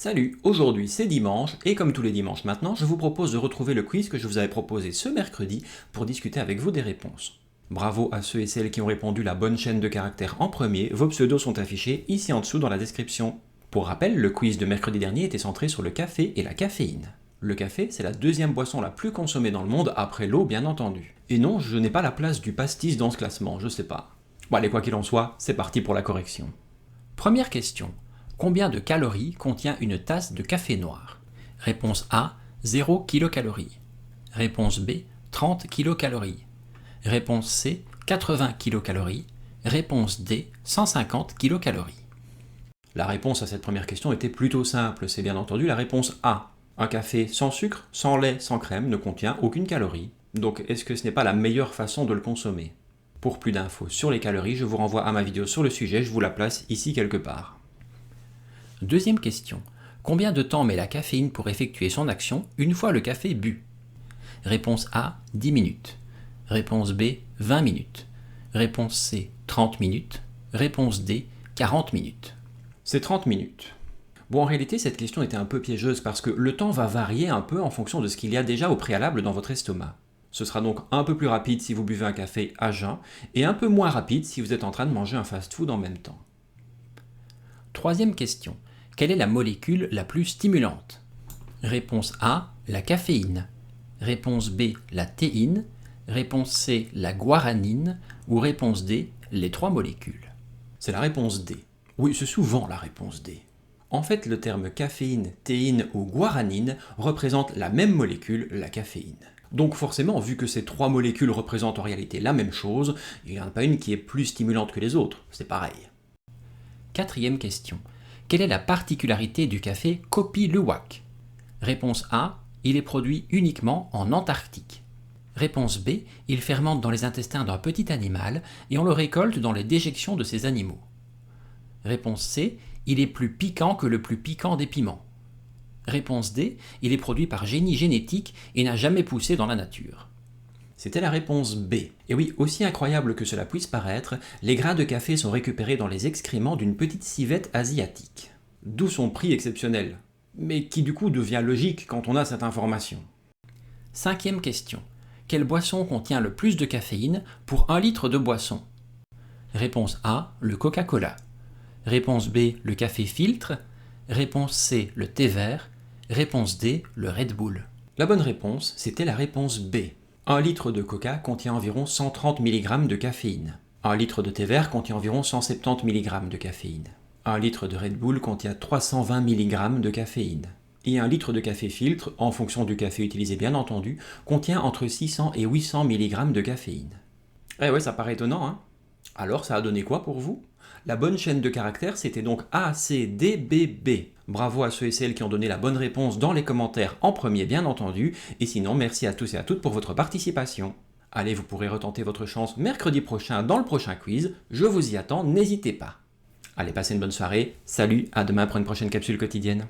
Salut, aujourd'hui c'est dimanche et comme tous les dimanches maintenant, je vous propose de retrouver le quiz que je vous avais proposé ce mercredi pour discuter avec vous des réponses. Bravo à ceux et celles qui ont répondu la bonne chaîne de caractères en premier, vos pseudos sont affichés ici en dessous dans la description. Pour rappel, le quiz de mercredi dernier était centré sur le café et la caféine. Le café, c'est la deuxième boisson la plus consommée dans le monde après l'eau bien entendu. Et non, je n'ai pas la place du pastis dans ce classement, je sais pas. Bon allez, quoi qu'il en soit, c'est parti pour la correction. Première question. Combien de calories contient une tasse de café noir? Réponse A, 0 kcal. Réponse B, 30 kcal. Réponse C, 80 kcal. Réponse D, 150 kcal. La réponse à cette première question était plutôt simple, c'est bien entendu la réponse A. Un café sans sucre, sans lait, sans crème ne contient aucune calorie. Donc est-ce que ce n'est pas la meilleure façon de le consommer? Pour plus d'infos sur les calories, je vous renvoie à ma vidéo sur le sujet, je vous la place ici quelque part. Deuxième question. Combien de temps met la caféine pour effectuer son action une fois le café bu? Réponse A, 10 minutes. Réponse B, 20 minutes. Réponse C, 30 minutes. Réponse D, 40 minutes. C'est 30 minutes. Bon, en réalité, cette question était un peu piégeuse parce que le temps va varier un peu en fonction de ce qu'il y a déjà au préalable dans votre estomac. Ce sera donc un peu plus rapide si vous buvez un café à jeun et un peu moins rapide si vous êtes en train de manger un fast-food en même temps. Troisième question. Quelle est la molécule la plus stimulante? Réponse A, la caféine. Réponse B, la théine. Réponse C, la guaranine. Ou réponse D, les trois molécules. C'est la réponse D. Oui, c'est souvent la réponse D. En fait, le terme caféine, théine ou guaranine représente la même molécule, la caféine. Donc forcément, vu que ces trois molécules représentent en réalité la même chose, il n'y en a pas une qui est plus stimulante que les autres, c'est pareil. Quatrième question. Quelle est la particularité du café Kopi Luwak? Réponse A, il est produit uniquement en Antarctique. Réponse B, il fermente dans les intestins d'un petit animal et on le récolte dans les déjections de ces animaux. Réponse C, il est plus piquant que le plus piquant des piments. Réponse D, il est produit par génie génétique et n'a jamais poussé dans la nature. C'était la réponse B. Et oui, aussi incroyable que cela puisse paraître, les grains de café sont récupérés dans les excréments d'une petite civette asiatique. D'où son prix exceptionnel, mais qui du coup devient logique quand on a cette information. Cinquième question. Quelle boisson contient le plus de caféine pour 1 litre de boisson? Réponse A, le Coca-Cola. Réponse B, le café filtre. Réponse C, le thé vert. Réponse D, le Red Bull. La bonne réponse, c'était la réponse B. 1 litre de coca contient environ 130 mg de caféine. 1 litre de thé vert contient environ 170 mg de caféine. 1 litre de Red Bull contient 320 mg de caféine. Et 1 litre de café filtre, en fonction du café utilisé bien entendu, contient entre 600 et 800 mg de caféine. Eh ouais, ça paraît étonnant, hein? Alors ça a donné quoi pour vous? La bonne chaîne de caractères, c'était donc A, C, D, B, B. Bravo à ceux et celles qui ont donné la bonne réponse dans les commentaires en premier bien entendu, et sinon merci à tous et à toutes pour votre participation. Allez, vous pourrez retenter votre chance mercredi prochain dans le prochain quiz, je vous y attends, n'hésitez pas. Allez, passez une bonne soirée, salut, à demain pour une prochaine capsule quotidienne.